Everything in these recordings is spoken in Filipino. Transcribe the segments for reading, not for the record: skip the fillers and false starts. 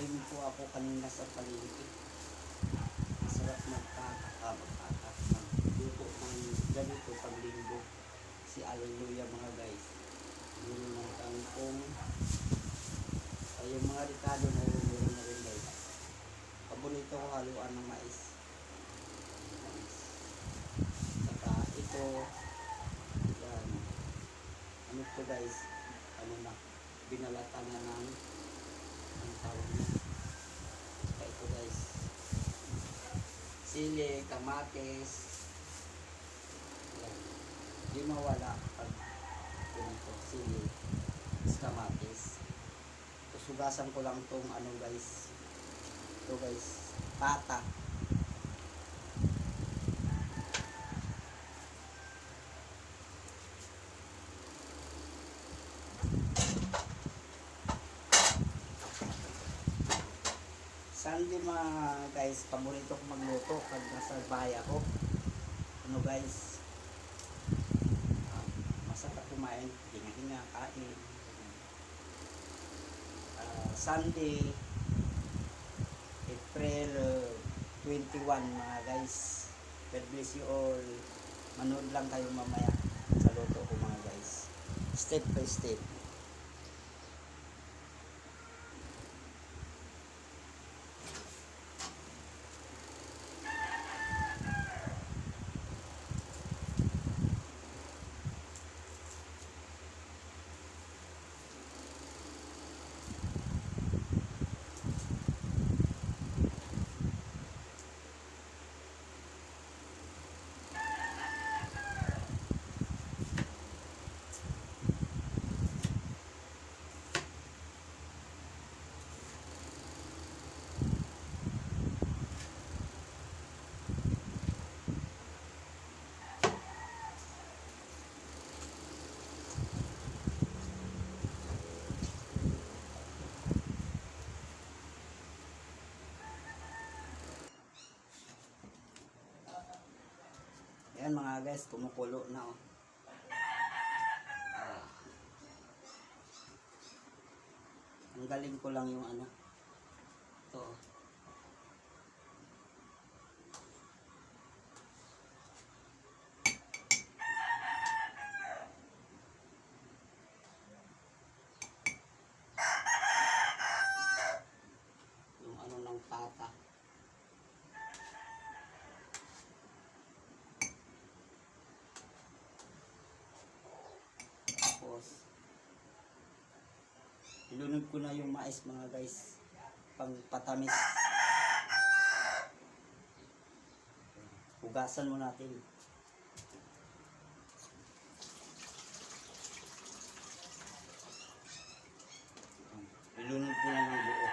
Nagtanim po ako kanina sa palengke. Masarap magluto ng ganito pag linggo. Si Alleluia mga guys. Meron ng kangkong. Ay, yung mga ricado na meron na rin guys. Paborito ko haluan ng mais. Saka ito, yan. Ano to guys? Ano na? Binalatan na ng tawag na. Saka ito guys. Sili, kamatis. Yan. Di mawala pag ganito. Sili, kamatis. Sugasan ko lang tong ano guys. Ito guys. Pata. Sunday mga guys, paborito ko magluto pag nasa bahay ako. Ano guys, masarap kumain, hinga-hinga, kain. Sunday, April 21 mga guys. God bless you all. Manood lang kayo mamaya sa luto ko mga guys. Step by step. Ayan mga guys, kumukulo na oh. Ang galing ko lang yung ano. Ito oh. Yung ano ng pata. Tapos ilunod ko na yung mais mga guys, pang patamis. Hugasan mo natin. Ilunod ko na ng buo.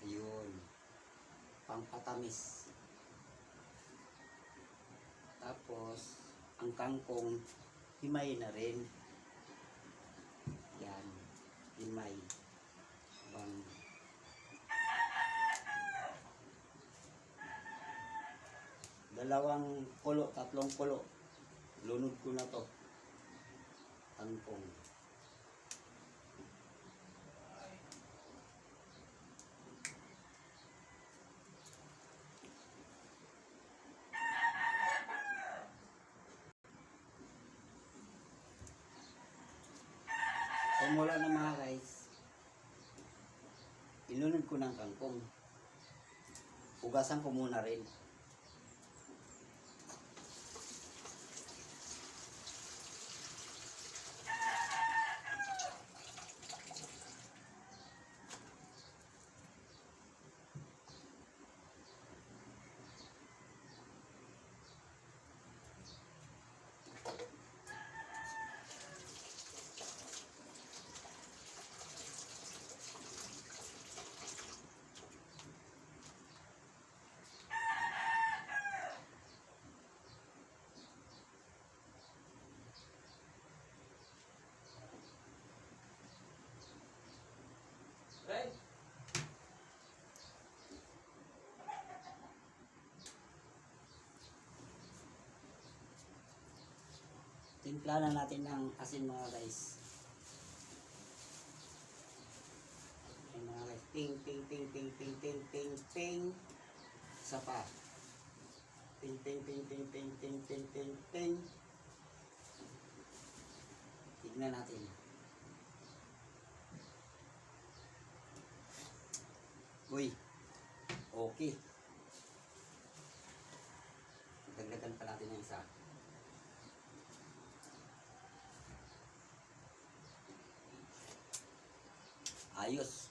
Ayun, pang patamis. Tapos ang kangkong himay na rin. Yan, himay. Bang dalawang kulo, tatlong kulo. Lunod ko na to. Kangkong. Umula na mga guys. Ilunod ko ng kangkong. Hugasan ko muna rin. Right? Timpla na natin ng asin mga guys. Ayan mga guys. ting, ting, ting, ting, ting, ting, ting, ting. Isa pa. Ting, ting, ting, ting, ting, ting, ting, ting, ting. Tignan natin. Uy, okay. Dagdagan pa natin yung isa. Ayos.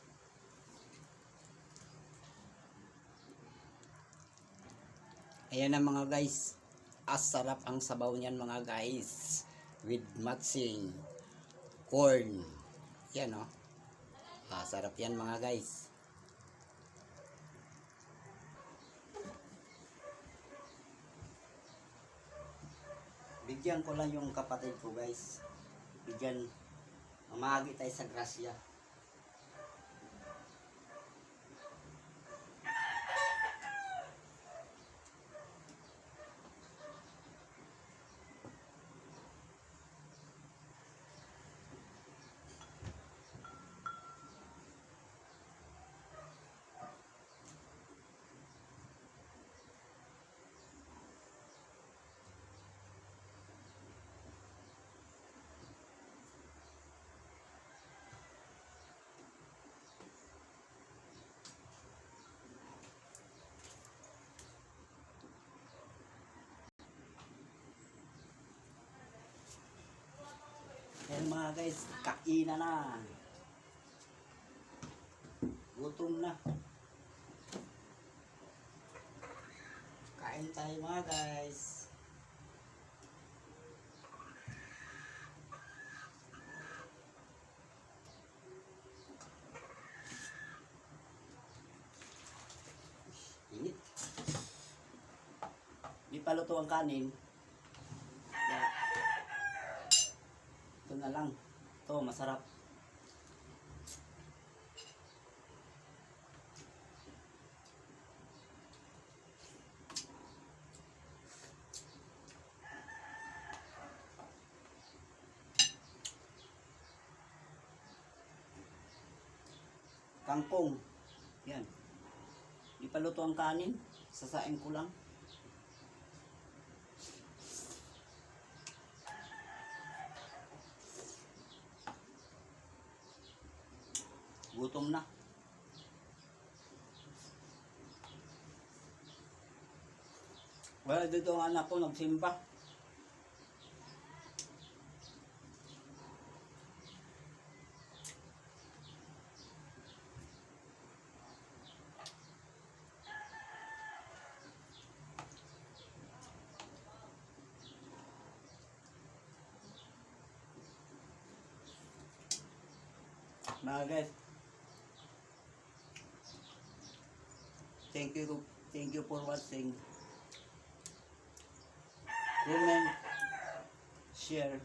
Ayan na mga guys. Sarap ang sabaw niyan mga guys. With matching corn. Yan o. Sarap yan mga guys. Bigyan ko lang yung kapatid ko guys. Bigyan. Mamahagi tayo sa grasya. Yan mga guys, kainan na. Gutom na. Kain tayo mga guys. Init. Di pa luto ang kanin. Kaya, ito na lang. Ito, masarap. Kangkong. Yan. Di pa luto ang kanin. Sasain ko lang. Gutom na. Wala dito ang anak ko nagsimba. Mga guys, thank you for watching. Comment, share,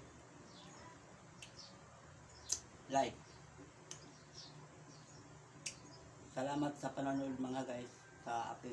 like. Salamat sa panonood mga guys sa akin.